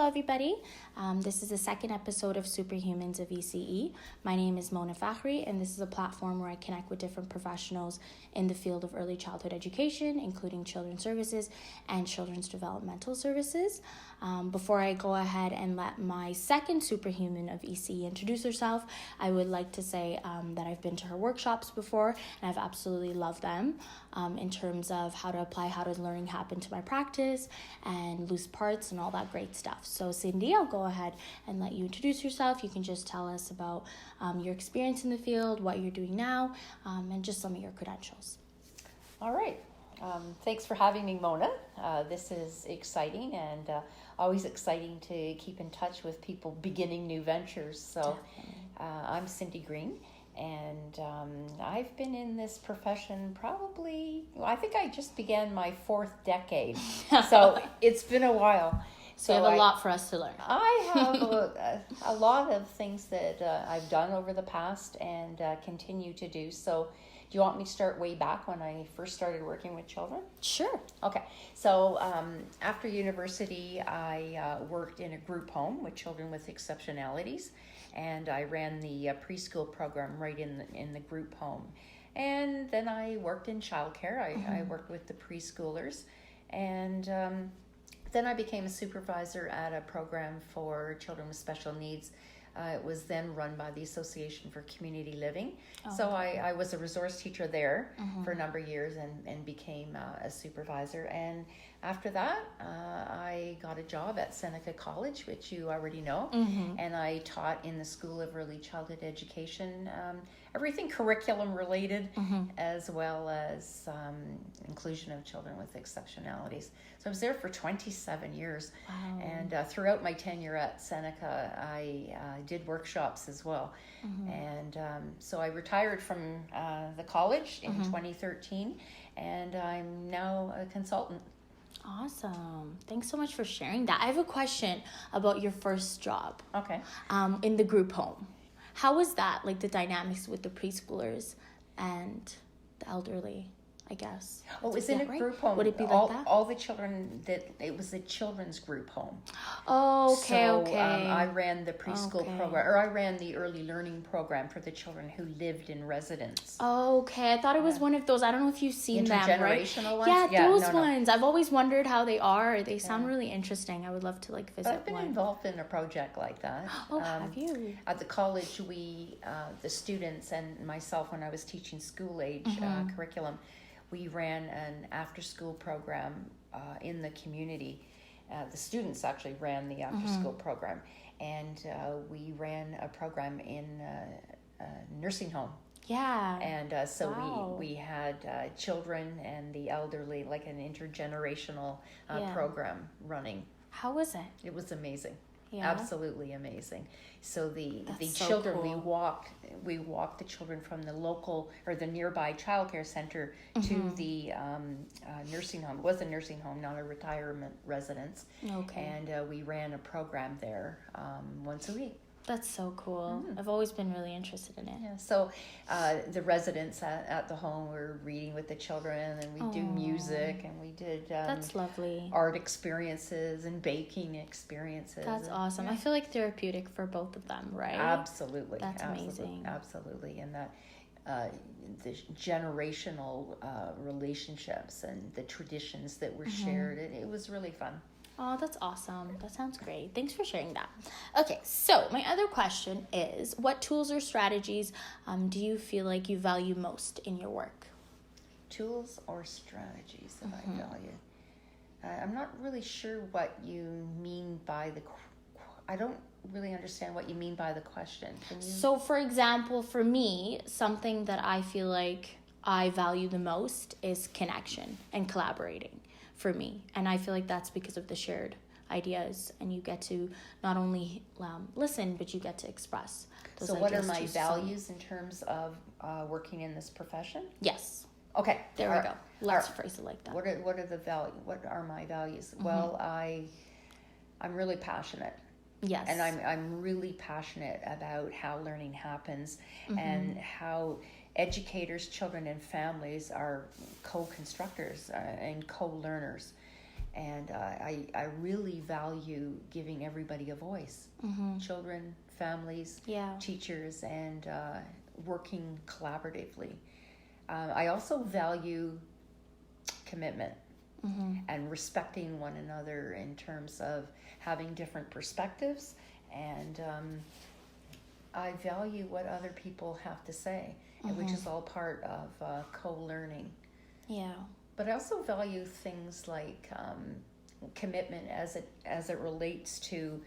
everybody. This is the second episode of Superhumans of ECE. My name is Mona Fakhri, and this is a platform where I connect with different professionals in the field of early childhood education, including children's services and children's developmental services. Before I go ahead and let my second superhuman of ECE introduce herself, I would like to say that I've been to her workshops before, and I've absolutely loved them in terms of how to apply how does learning happen to my practice and loose parts and all that great stuff. So Cindy, I'll go ahead and let you introduce yourself. You can just tell us about your experience in the field, what you're doing now, and just some of your credentials. All right. Thanks for having me, Mona. This is exciting and always exciting to keep in touch with people beginning new ventures. So I'm Cindy Green, and I've been in this profession I think I just began my fourth decade. So it's been a while. So you have a lot for us to learn. I have a lot of things that I've done over the past and continue to do. So do you want me to start way back when I first started working with children? Sure. Okay. So after university, I worked in a group home with children with exceptionalities, and I ran the preschool program right in the group home. And then I worked in childcare. I worked with the preschoolers, and then I became a supervisor at a program for children with special needs. It was then run by the Association for Community Living. So I was a resource teacher there for a number of years and became a supervisor. And after that, I got a job at Seneca College, which you already know. And I taught in the School of Early Childhood Education, everything curriculum related, as well as inclusion of children with exceptionalities. So I was there for 27 years. Wow. And throughout my tenure at Seneca, I did workshops as well. And so I retired from the college in 2013, and I'm now a consultant. Awesome. Thanks so much for sharing that. I have a question about your first job. Okay. In the group home. How was that, like the dynamics with the preschoolers and the elderly, I guess? Oh, it was in a group home. Would it be like that? All the children, it was a children's group home. Oh, okay, so, I ran the preschool program, or I ran the early learning program for the children who lived in residence. Okay, I thought it was one of those, I don't know if you've seen them, right? Intergenerational ones? Yeah, those ones. I've always wondered how they are. They sound really interesting. I would love to visit I've been involved in a project like that. Oh, have you? At the college, we, the students and myself, when I was teaching school age curriculum, we ran an after-school program in the community. The students actually ran the after-school program, and we ran a program in a nursing home. Yeah. And so we had children and the elderly, like an intergenerational program running. How was it? It was amazing. Yeah. Absolutely amazing. So the so children, cool. we walked the children from the local or the nearby childcare center to the nursing home. It was a nursing home, not a retirement residence. Okay. And we ran a program there once a week. That's so cool. I've always been really interested in it. Yeah. So the residents at the home were reading with the children, and we do music, and we did that's lovely. Art experiences and baking experiences. That's awesome. I feel like therapeutic for both of them, right? Absolutely. That's amazing. Absolutely. And that the generational relationships and the traditions that were shared, it was really fun. Oh, that's awesome. That sounds great. Thanks for sharing that. Okay, so my other question is, what tools or strategies do you feel like you value most in your work? Tools or strategies that I value? I'm not really sure what you mean by I don't really understand what you mean by the question. Can you? So, for example, for me, something that I feel like I value the most is connection and collaborating. For me, and I feel like that's because of the shared ideas, and you get to not only listen, but you get to express those So what are ideas my too. values in terms of working in this profession? Yes. Okay. There we go. Let's phrase it like that. What are my values? Well, I'm really passionate. Yes. And I'm really passionate about how learning happens and how educators, children, and families are co-constructors and co-learners. And I really value giving everybody a voice. Children, families, teachers, and working collaboratively. I also value commitment and respecting one another in terms of having different perspectives, and I value what other people have to say, which is all part of co-learning. Yeah. But I also value things like commitment as it relates to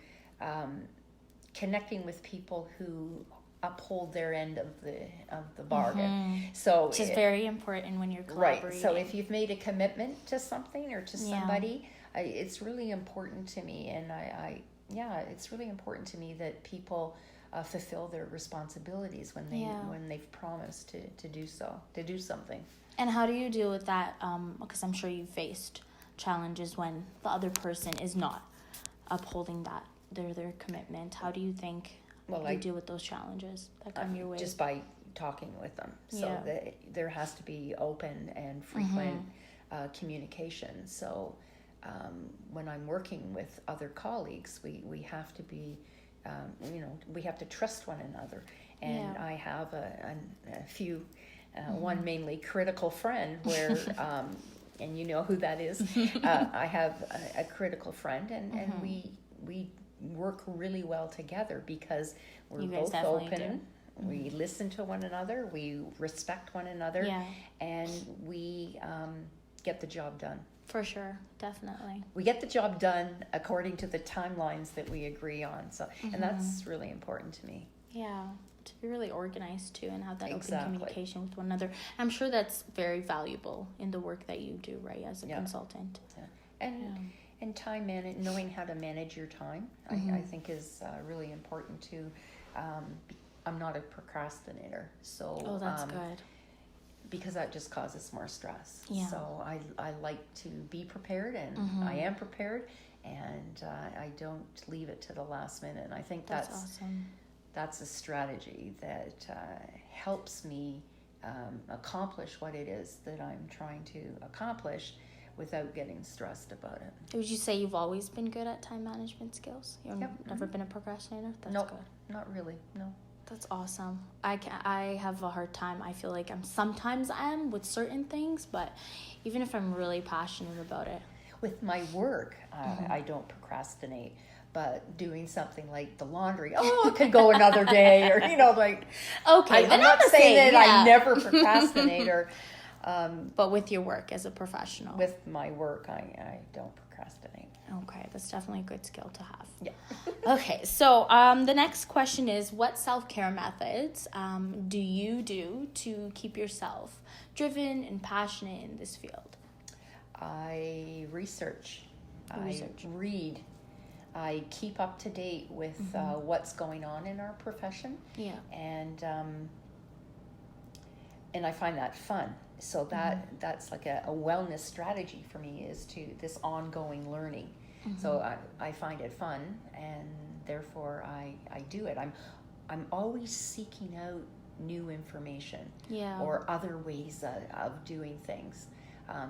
connecting with people who uphold their end of the bargain. So which is very important when you're collaborating. Right. So if you've made a commitment to something or to somebody, it's really important to me, and it's really important to me that people fulfill their responsibilities when they've promised to do something. And how do you deal with that? Because I'm sure you've faced challenges when the other person is not upholding their commitment. How do you think you deal with those challenges that come your way? Just by talking with them. So there has to be open and frequent communication. So when I'm working with other colleagues, we have to be, we have to trust one another. And I have a few. One mainly critical friend where, and you know who that is. I have a critical friend, and we work really well together because we're both open. We listen to one another. We respect one another, and we get the job done. For sure, definitely. We get the job done according to the timelines that we agree on. So, and that's really important to me. Yeah. To be really organized too and have that open communication with one another. I'm sure that's very valuable in the work that you do, right, as a consultant. Yeah. And time knowing how to manage your time, I think is really important too. I'm not a procrastinator, so that's good. Because that just causes more stress. Yeah. So I like to be prepared, and I am prepared, and I don't leave it to the last minute. And I think that's awesome. That's a strategy that helps me accomplish what it is that I'm trying to accomplish without getting stressed about it. Would you say you've always been good at time management skills? You've never been a procrastinator? That's good. Not really, no. That's awesome. I have a hard time. I feel like sometimes I am with certain things, but even if I'm really passionate about it. With my work, I don't procrastinate. But doing something like the laundry, it could go another day, or like. Okay, I'm not saying that I never procrastinate, or. But with your work as a professional. With my work, I don't procrastinate. Okay, that's definitely a good skill to have. Yeah. Okay, so the next question is, what self-care methods do you do to keep yourself driven and passionate in this field? I research. I read. I keep up to date with what's going on in our profession. Yeah. And I find that fun. So that's like a wellness strategy for me, is to this ongoing learning. So I find it fun, and therefore I do it. I'm always seeking out new information or other ways of doing things.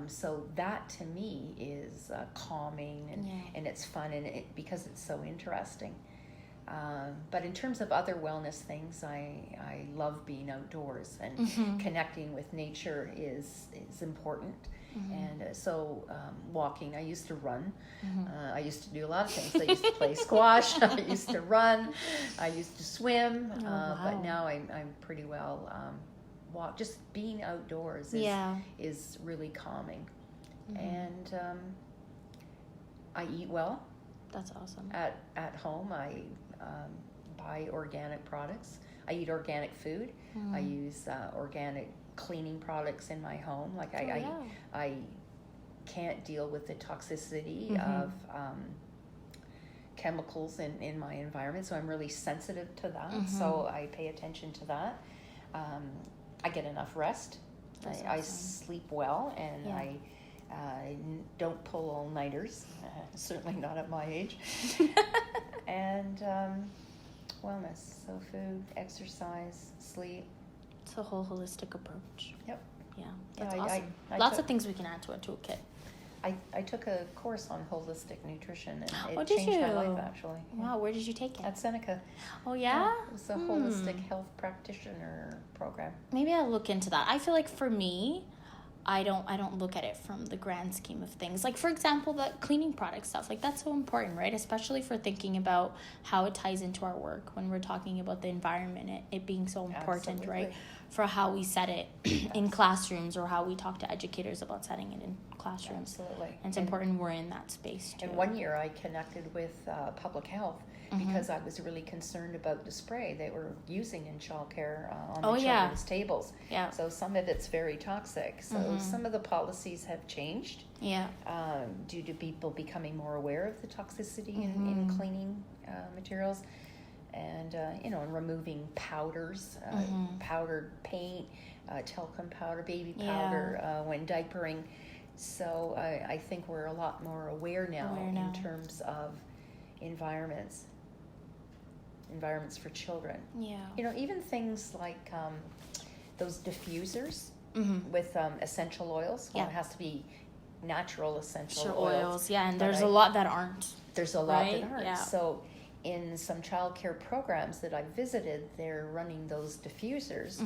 So that to me is calming and it's fun, and because it's so interesting. But in terms of other wellness things, I love being outdoors, and connecting with nature is important. And so walking, I used to run. I used to do a lot of things. I used to play squash. I used to run. I used to swim. But now I'm pretty well walk. Just being outdoors is really calming. And I eat well. That's awesome. At home, I buy organic products. I eat organic food. I use organic cleaning products in my home. Like I can't deal with the toxicity of chemicals in my environment, so I'm really sensitive to that. So I pay attention to that. I get enough rest. I sleep well, and I don't pull all-nighters, certainly not at my age. And wellness, so food, exercise, sleep. It's a whole holistic approach. Yep. Yeah, that's awesome. Lots of things we can add to a toolkit. I took a course on holistic nutrition, and it did changed my you? life, actually. Wow, where did you take it? At Seneca. Oh, yeah? It was a holistic health practitioner program. Maybe I'll look into that. I feel like for me, I don't look at it from the grand scheme of things. Like, for example, the cleaning product stuff, like, that's so important, right? Especially for thinking about how it ties into our work when we're talking about the environment, it being so important, Absolutely. right? For how we set it in classrooms, or how we talk to educators about setting it in classrooms. Absolutely. And it's important we're in that space too. And one year I connected with public health because I was really concerned about the spray they were using in childcare on the children's tables. Yeah. So some of it's very toxic. So some of the policies have changed Yeah. due to people becoming more aware of the toxicity in cleaning materials. And, and removing powders, powdered paint, talcum powder, baby powder when diapering. So I think we're a lot more aware now in terms of environments for children. Yeah. Even things like those diffusers with essential oils. Well, it has to be natural essential oils. Yeah, and there's a lot that aren't. There's a lot that right? aren't. Yeah. So in some childcare programs that I've visited, they're running those diffusers,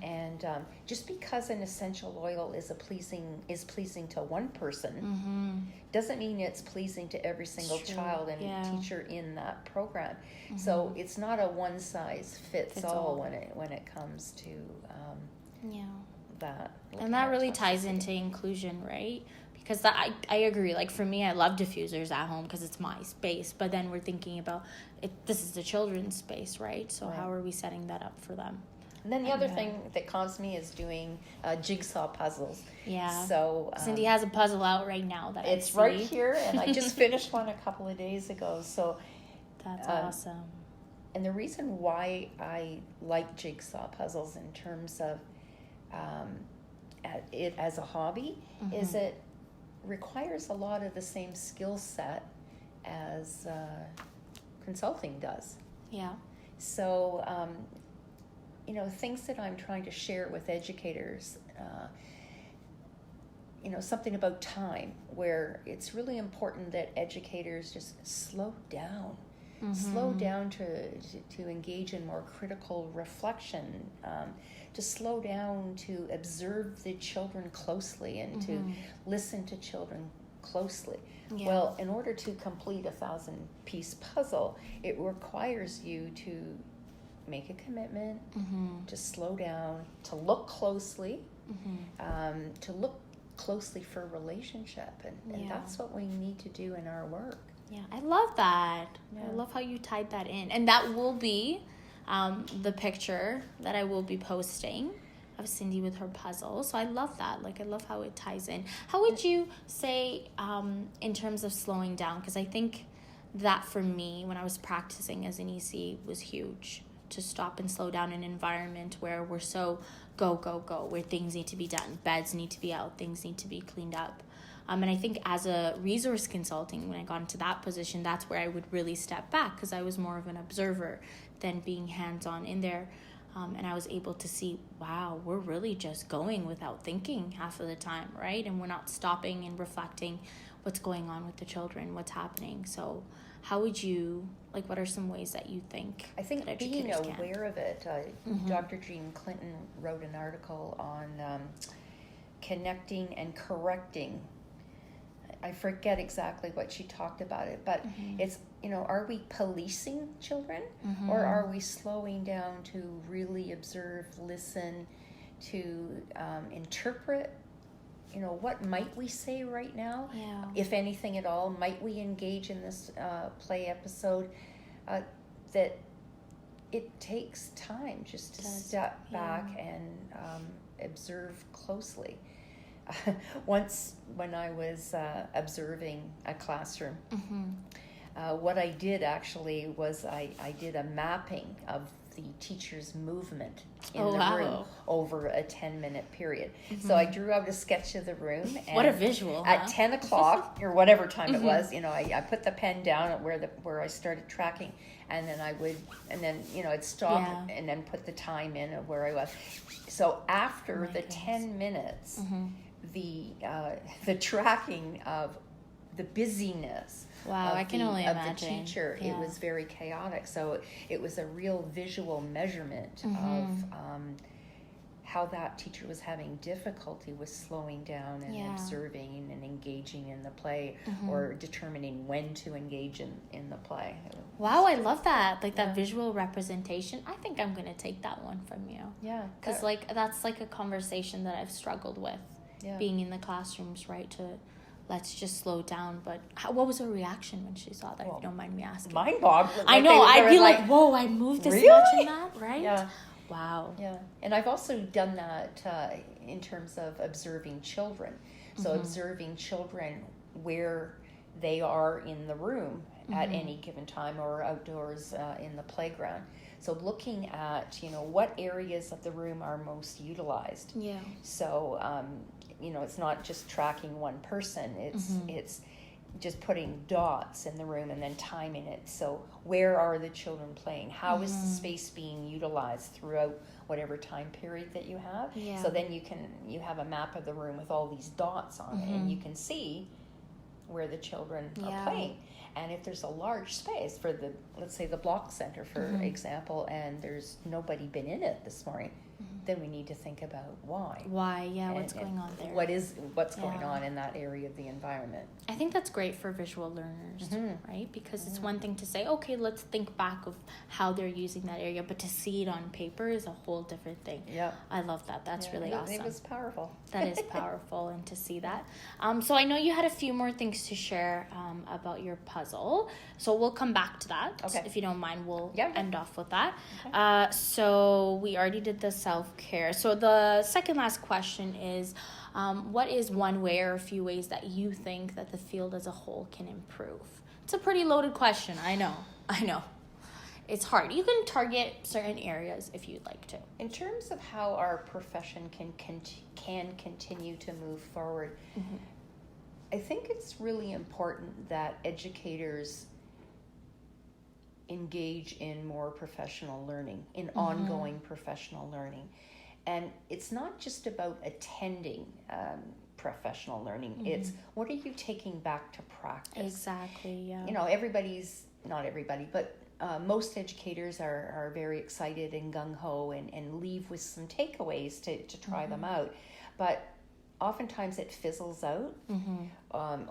and just because an essential oil is pleasing to one person, doesn't mean it's pleasing to every single child and teacher in that program. So it's not a one size fits all when it comes to that. And that really ties into inclusion, right? Because I agree. Like, for me, I love diffusers at home because it's my space. But then we're thinking about this is the children's space, right? So how are we setting that up for them? And then the other thing that calms me is doing jigsaw puzzles. Yeah. So Cindy has a puzzle out right now that it's right here, and I just finished one a couple of days ago. So that's awesome. And the reason why I like jigsaw puzzles in terms of it as a hobby is it requires a lot of the same skill set as consulting does. Yeah. So, things that I'm trying to share with educators, something about time, where it's really important that educators just slow down. Slow down to engage in more critical reflection, to slow down to observe the children closely and to listen to children closely. Yeah. Well, in order to complete a 1,000-piece puzzle, it requires you to make a commitment, to slow down, to look closely, for relationship, and that's what we need to do in our work. Yeah, I love that. Yeah. I love how you tied that in. And that will be the picture that I will be posting of Cindy with her puzzle. So I love that. Like, I love how it ties in. How would you say in terms of slowing down? Because I think that for me, when I was practicing as an EC, was huge. To stop and slow down in an environment where we're so go, where things need to be done. Beds need to be out. Things need to be cleaned up. And I think as a resource consulting, when I got into that position, that's where I would really step back because I was more of an observer than being hands-on in there. And I was able to see, wow, we're really just going without thinking half of the time, right? And we're not stopping and reflecting what's going on with the children, what's happening. So how would you, what are some ways that you think I think that being educators aware of it, Dr. Jean Clinton wrote an article on connecting and correcting. I forget exactly what she talked about it, but it's, are we policing children or are we slowing down to really observe, listen, to interpret, what might we say right now? Yeah. If anything at all, might we engage in this play episode? That it takes time just to step back and observe closely. Once when I was observing a classroom, what I did actually was I did a mapping of the teacher's movement in the room over a 10-minute period. So I drew out a sketch of the room. And what a visual! At 10 o'clock or whatever time it was, I put the pen down at where I started tracking, and then I'd stop and then put the time in of where I was. So after the 10 minutes, the tracking of the busyness. Wow, I can only of imagine. the teacher. Yeah. It was very chaotic. So it was a real visual measurement Mm-hmm. of how that teacher was having difficulty with slowing down and Yeah. observing and engaging in the play, Mm-hmm. or determining when to engage in the play. Wow, I love that. Like that Yeah. visual representation. I think I'm going to take that one from you. Yeah. Because like that's like a conversation that I've struggled with, Yeah. being in the classrooms, right? To let's just slow down. But what was her reaction when she saw that? If Well, you don't mind me asking. mind-boggling. I know. I'd be like, whoa, I moved this Really? much in that, right? Yeah. Wow. Yeah, and I've also done that in terms of observing children. So Mm-hmm. observing children where they are in the room at any given time, or outdoors in the playground. So looking at, what areas of the room are most utilized. Yeah. So, it's not just tracking one person. It's just putting dots in the room and then timing it. So where are the children playing? How is the space being utilized throughout whatever time period that you have? Yeah. So then you have a map of the room with all these dots on it, and you can see where the children Yeah. are playing. And if there's a large space for let's say the block center, for example, and there's nobody been in it this morning, then we need to think about why. Why? Yeah. What's And going on there? What's going Yeah. on in that area of the environment. I think that's great for visual learners, right? Because it's one thing to say, okay, let's think back of how they're using that area, but to see it on paper is a whole different thing. Yeah. I love that. That's really awesome. It was powerful. That is powerful, and to see that. So I know you had a few more things to share about your puzzle. So we'll come back to that. Okay. If you don't mind, we'll Yeah. end off with that. So we already did the self-care. So the second last question is, what is one way or a few ways that you think that the field as a whole can improve? It's a pretty loaded question. I know. It's hard. You can target certain areas if you'd like to. In terms of how our profession can continue to move forward, I think it's really important that educators engage in more professional learning, in ongoing professional learning. And it's not just about attending professional learning. It's what are you taking back to practice? Exactly, yeah. Not everybody, but most educators are very excited and gung-ho and leave with some takeaways to try them out. But oftentimes it fizzles out,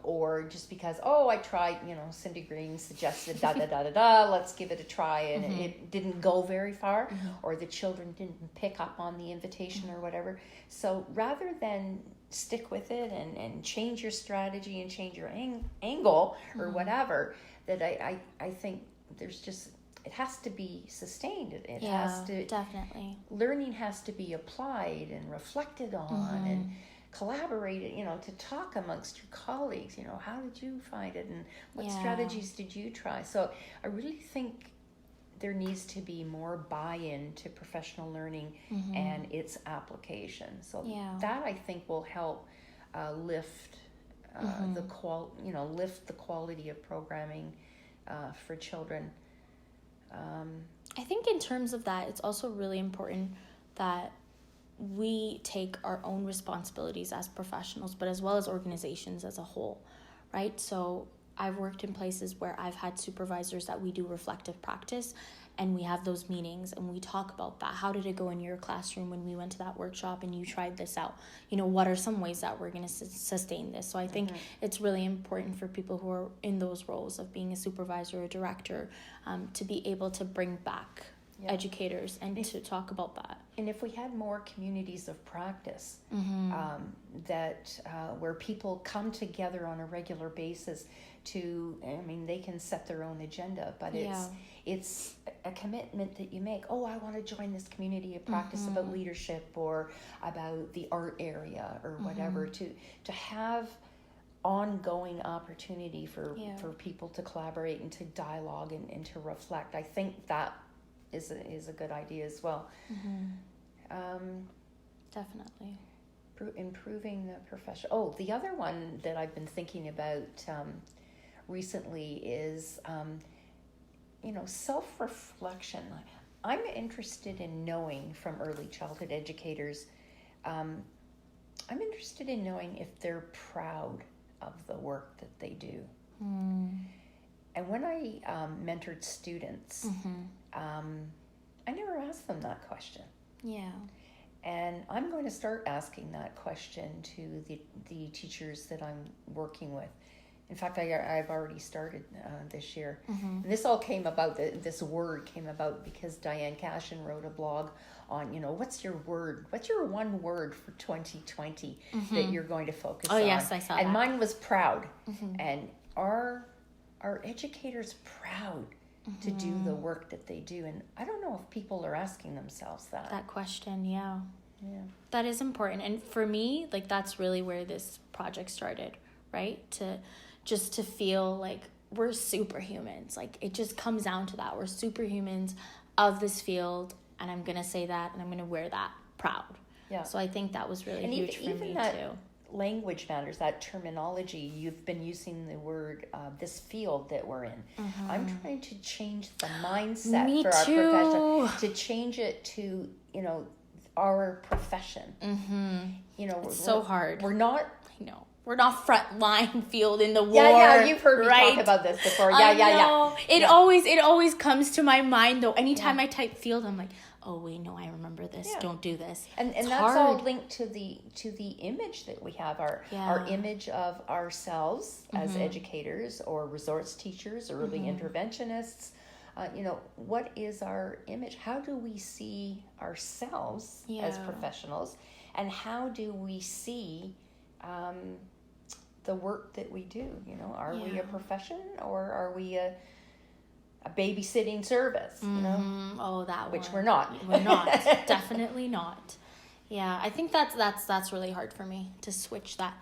or just because, I tried, Cindy Green suggested da-da-da-da-da, let's give it a try, and it didn't go very far, or the children didn't pick up on the invitation or whatever. So rather than stick with it and change your strategy and change your angle or whatever, that I think there's just, it has to be sustained. It has to, definitely. learning has to be applied and reflected on and collaborated, to talk amongst your colleagues, how did you find it and what strategies did you try? So I really think there needs to be more buy-in to professional learning and its application. So that I think will help lift lift the quality of programming for children. I think in terms of that, it's also really important that we take our own responsibilities as professionals, but as well as organizations as a whole, right? So I've worked in places where I've had supervisors that we do reflective practice, and we have those meetings and we talk about that. How did it go in your classroom when we went to that workshop and you tried this out? What are some ways that we're going to sustain this? So I think it's really important for people who are in those roles of being a supervisor or director to be able to bring back educators and to talk about that. And if we had more communities of practice that where people come together on a regular basis they can set their own agenda, but it's a commitment that you make. I want to join this community of practice about leadership or about the art area or whatever, to have ongoing opportunity for people to collaborate and to dialogue and to reflect. I think that is a good idea as well. Definitely. Improving the profession. The other one that I've been thinking about recently is self-reflection. I'm interested in knowing from early childhood educators I'm interested in knowing if they're proud of the work that they do. And when I mentored students, I never asked them that question. Yeah. And I'm going to start asking that question to the teachers that I'm working with. In fact, I've already started this year. And this all came about, this word came about because Diane Cashin wrote a blog on, what's your word? What's your one word for 2020 that you're going to focus on? Oh, yes, I saw that. And mine was proud. And are educators proud to do the work that they do? And I don't know if people are asking themselves that. That question, yeah. Yeah. That is important. And for me, like, that's really where this project started, right? To feel like we're superhumans. Like, it just comes down to that. We're superhumans of this field, and I'm going to say that, and I'm going to wear that proud. Yeah. So I think that was really and huge for me, too. Language matters, that terminology. You've been using the word, this field that we're in. I'm trying to change the mindset Me for our too. profession, to change it to, our profession. It's so hard. We're not... We're not frontline field in the war. Yeah, you've heard me right? talk about this before. Yeah. It always comes to my mind, though. Anytime I type field, I'm like, oh wait, no, I remember this. Yeah. Don't do this. And that's hard. all linked to the image that we have, our image of ourselves as educators or resource teachers, early interventionists. What is our image? How do we see ourselves as professionals, and how do we see the work that we do? Are we a profession, or are we a babysitting service? Oh, that which one. we're not. We're not. Definitely not. Yeah, I think that's really hard for me to switch that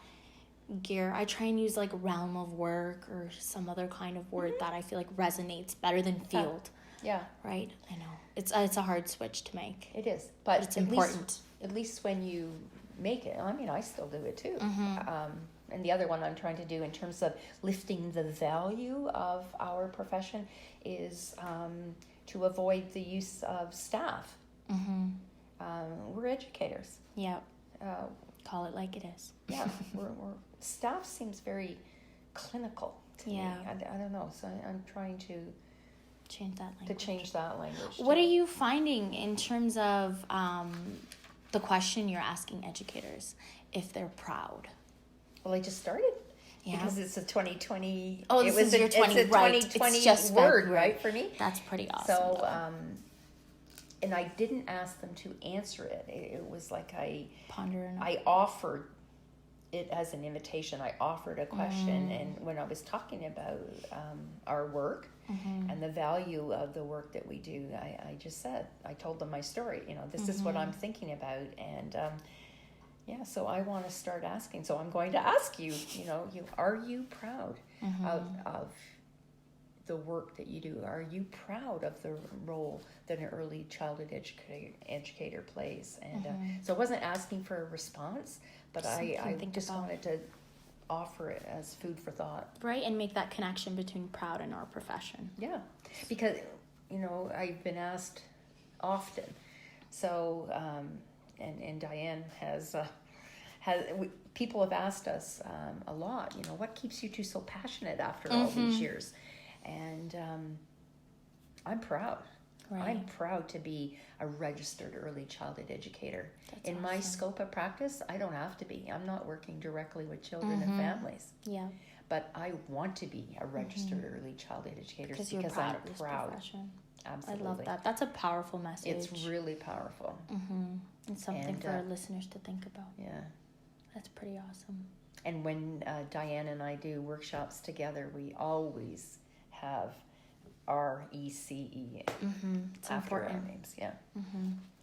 gear. I try and use like realm of work or some other kind of word that I feel like resonates better than field. Yeah. Right. I know it's a hard switch to make. It is, but it's important. At least when you make it. I mean, I still do it too. And the other one I'm trying to do in terms of lifting the value of our profession is to avoid the use of staff. We're educators. Yeah. Call it like it is. Yeah. we're staff seems very clinical to me. I don't know. So I'm trying to change that language. What are you finding in terms of the question you're asking educators if they're proud? Well, I just started. Yeah. Because it's a 2020. Oh, this is your 20, it's a right. 2020 it's just word, February. Right, for me? That's pretty awesome. So, and I didn't ask them to answer it. It was like I offered it as an invitation. I offered a question, and when I was talking about our work and the value of the work that we do, I just said, I told them my story. This is what I'm thinking about, and so I want to start asking. So I'm going to ask you. Are you proud of the work that you do? Are you proud of the role that an early childhood educator plays? And so I wasn't asking for a response, but I just wanted to offer it as food for thought. Right, and make that connection between proud and our profession. Yeah, because, I've been asked often. So, and Diane people have asked us a lot, what keeps you two so passionate after all these years? And I'm proud. Right. I'm proud to be a registered early childhood educator. That's awesome. My scope of practice, I don't have to be. I'm not working directly with children and families. Yeah. But I want to be a registered early childhood educator because you're proud I'm of proud. This profession. Absolutely. I love that. That's a powerful message. It's really powerful. It's something for our listeners to think about. Yeah. That's pretty awesome. And when Diane and I do workshops together, we always have RECE It's after important. our names,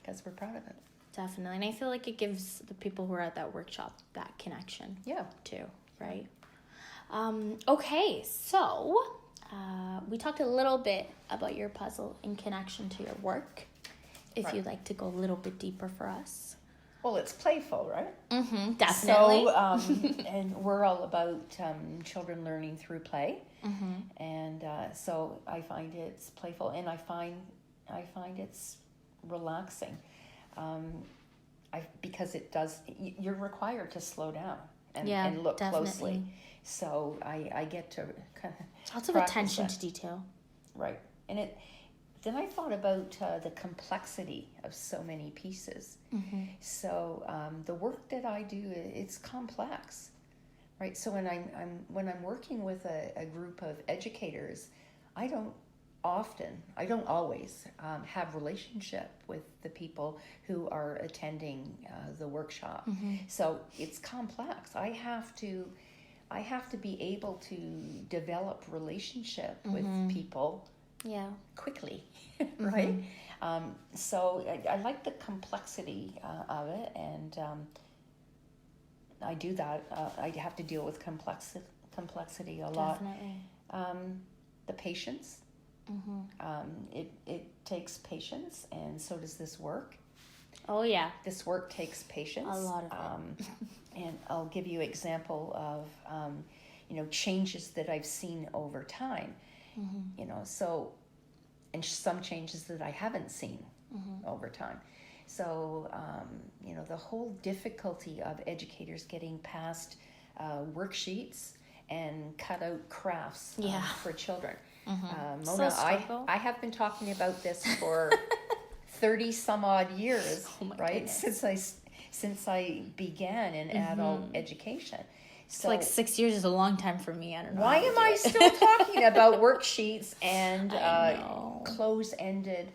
because we're proud of it. Definitely, and I feel like it gives the people who are at that workshop that connection. Yeah, too. Right. Okay, so we talked a little bit about your puzzle in connection to your work. If you'd like to go a little bit deeper for us. Well, it's playful, right? Definitely. So, and we're all about children learning through play, and so I find it's playful, and I find it's relaxing. because it does, you're required to slow down and, Yeah, and look definitely. closely. So I get to kind of Lots of practice attention that. to detail. Right. And then I thought about the complexity of so many pieces. Mm-hmm. So the work that I do, it's complex, right? So when I'm working with a group of educators, I don't always have relationship with the people who are attending the workshop. Mm-hmm. So it's complex. I have to be able to develop relationship with people Yeah. quickly, right? So I like the complexity of it, and I do that. I have to deal with complexity a lot. Definitely. The patience. It takes patience, and so does this work. Oh, yeah. This work takes patience. A lot of it. And I'll give you an example of changes that I've seen over time. So, and some changes that I haven't seen over time. So, the whole difficulty of educators getting past worksheets and cut out crafts for children. Mona, I have been talking about this for 30 some odd years, right? Goodness. Since I began in adult education. So Like 6 years is a long time for me. I don't know. why am I still talking about worksheets and close-ended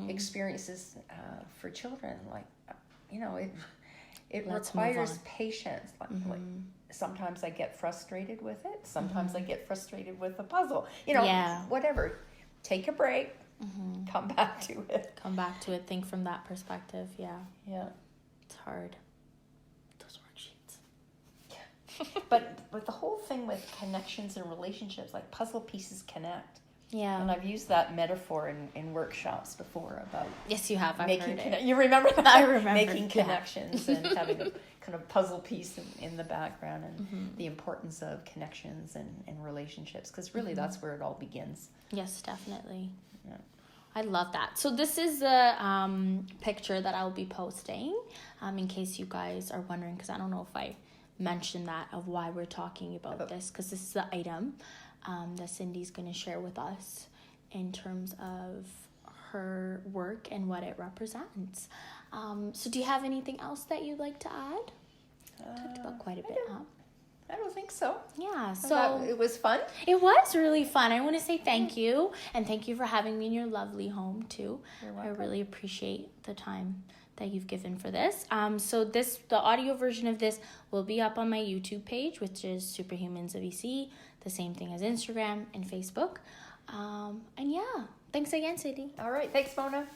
experiences for children? Like, it requires patience. Like, sometimes I get frustrated with it. Sometimes I get frustrated with the puzzle. Whatever. Take a break. Come back to it. Come back to it. Think from that perspective. Yeah. Yeah. It's hard. Those worksheets. But the whole thing with connections and relationships, like puzzle pieces connect. Yeah. And I've used that metaphor in workshops before about Yes, you have. I've heard it. You remember that? I remember. Making connections and having a kind of puzzle piece in the background, and the importance of connections and relationships, because really that's where it all begins. Yes, definitely. Yeah. I love that. So this is the picture that I'll be posting in case you guys are wondering, because I don't know if I mentioned that of why we're talking about this, because this is the item that Cindy's going to share with us in terms of her work and what it represents. So do you have anything else that you'd like to add? Talked about quite a bit, huh? I don't think so. Yeah, so it was fun. It was really fun. I want to say thank you, and thank you for having me in your lovely home too. You're I welcome. really appreciate the time that you've given for this. So the audio version of this will be up on my YouTube page, which is Superhumans of ECE, the same thing as Instagram and Facebook. And yeah, thanks again, Cindy. All right. Thanks, Mona.